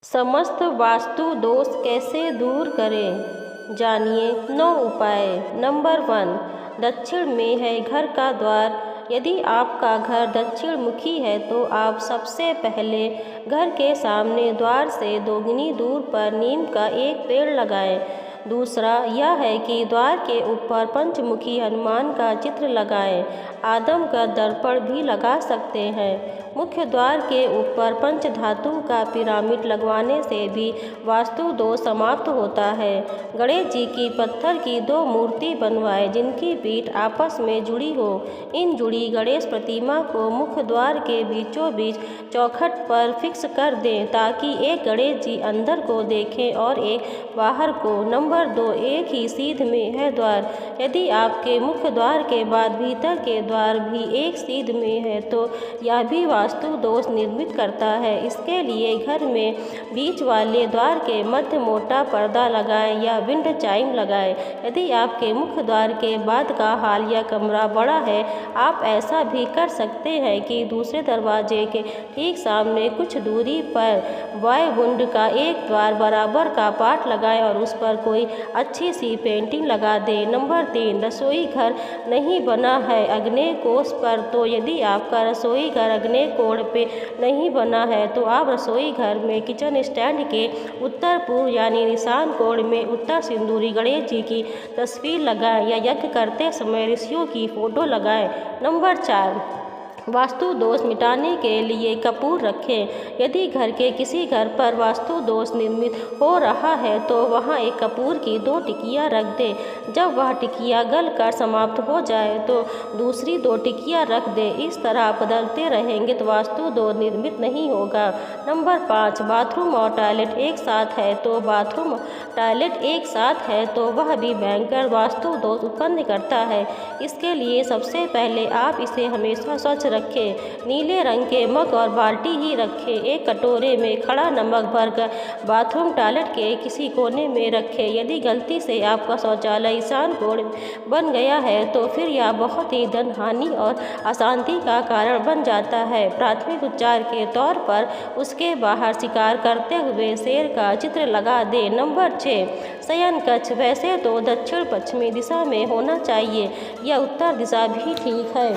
समस्त वास्तु दोष कैसे दूर करें, जानिए 9 उपाय। नंबर 1, दक्षिण में है घर का द्वार। यदि आपका घर दक्षिण मुखी है तो आप सबसे पहले घर के सामने द्वार से 2 गनी दूर पर नीम का एक पेड़ लगाएं। दूसरा यह है कि द्वार के ऊपर पंचमुखी हनुमान का चित्र लगाएं। आदम का दर्पण भी लगा सकते हैं। मुख्य द्वार के ऊपर पंचधातु का पिरामिड लगवाने से भी वास्तु दोष समाप्त होता है। गणेश जी की पत्थर की 2 मूर्ति बनवाएं जिनकी पीठ आपस में जुड़ी हो। इन जुड़ी गणेश प्रतिमा को मुख्य द्वार के बीचों बीच चौखट पर फिक्स कर दें ताकि एक गणेश जी अंदर को देखें और एक बाहर को। नंबर 2, एक ही सीध में है द्वार। यदि आपके मुख्य द्वार के बाद भीतर के द्वार भी एक सीध में है तो यह भी वास्तु दोष निर्मित करता है। इसके लिए घर में बीच वाले द्वार के मध्य मोटा पर्दा लगाएं या विंड चाइम लगाएं। यदि आपके मुख्य द्वार के बाद का हाल या कमरा बड़ा है, आप ऐसा भी कर सकते हैं कि दूसरे दरवाजे के ठीक सामने कुछ दूरी पर वायुगुंड का एक द्वार बराबर का पाट लगाएं और उस पर कोई अच्छी सी पेंटिंग लगा दें। नंबर 3, रसोई घर नहीं बना है आग्नेय कोण पर तो यदि आपका रसोई घर आग्नेय कोण पे नहीं बना है तो आप रसोई घर में किचन स्टैंड के उत्तर पूर्व यानी ईशान कोण में उत्तर सिंदूरी गणेश जी की तस्वीर लगाएं या यज्ञ करते समय ऋषियों की फोटो लगाएं। नंबर 4, वास्तु दोष मिटाने के लिए कपूर रखें। यदि घर के किसी घर पर वास्तु दोष निर्मित हो रहा है तो वहां एक कपूर की 2 टिकियां रख दें। जब वह टिकिया गल कर समाप्त हो जाए तो दूसरी 2 टिकियां रख दें। इस तरह बदलते रहेंगे तो वास्तु दोष निर्मित नहीं होगा। नंबर 5, बाथरूम और टॉयलेट एक साथ है तो बाथरूम टॉयलेट एक साथ है तो वह भी भयंकर वास्तु दोष उत्पन्न करता है। इसके लिए सबसे पहले आप इसे हमेशा स्वच्छ रखें। नीले रंग के मग और बाल्टी ही रखें। एक कटोरे में खड़ा नमक भरकर बाथरूम टॉयलेट के किसी कोने में रखें। यदि गलती से आपका शौचालय ईशान कोण बन गया है तो फिर यह बहुत ही धन हानि और अशांति का कारण बन जाता है। प्राथमिक उपचार के तौर पर उसके बाहर शिकार करते हुए शेर का चित्र लगा दें। नंबर 6, शयन कक्ष वैसे तो दक्षिण पश्चिमी दिशा में होना चाहिए या उत्तर दिशा भी ठीक है,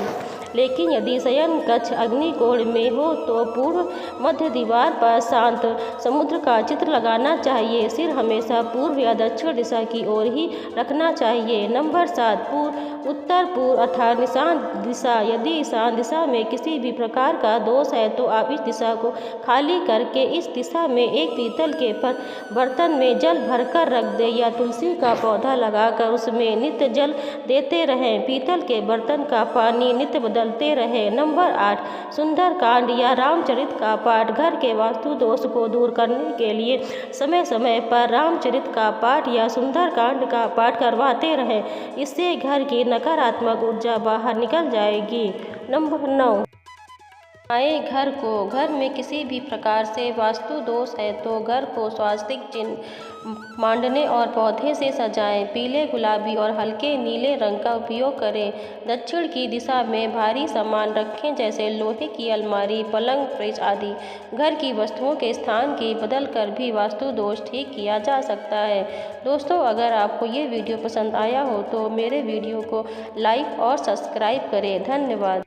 लेकिन यदि शयन कक्ष अग्निकोण में हो तो पूर्व मध्य दीवार पर शांत समुद्र का चित्र लगाना चाहिए। सिर हमेशा पूर्व या दक्षिण दिशा की ओर ही रखना चाहिए। नंबर 7, उत्तर पूर्व अर्थात ईशान दिशा। यदि ईशान दिशा में किसी भी प्रकार का दोष है तो आप इस दिशा को खाली करके इस दिशा में एक पीतल के बर्तन में जल भरकर रख दें या तुलसी का पौधा लगाकर उसमें नित्य जल देते रहें। पीतल के बर्तन का पानी नित्य बदलते रहे। नंबर 8, सुंदरकांड या रामचरित का पाठ। घर के वास्तु दोष को दूर करने के लिए समय समय पर रामचरित का पाठ या सुंदरकांड का पाठ करवाते रहें। इससे घर की नकारात्मक ऊर्जा बाहर निकल जाएगी। नंबर 9, घर में किसी भी प्रकार से वास्तु दोष है तो घर को स्वास्तिक चिन्ह मांडने और पौधे से सजाएं। पीले, गुलाबी और हल्के नीले रंग का उपयोग करें। दक्षिण की दिशा में भारी सामान रखें जैसे लोहे की अलमारी, पलंग, फ्रिज आदि। घर की वस्तुओं के स्थान की बदल कर भी वास्तु दोष ठीक किया जा सकता है। दोस्तों, अगर आपको ये वीडियो पसंद आया हो तो मेरे वीडियो को लाइक और सब्सक्राइब करें। धन्यवाद।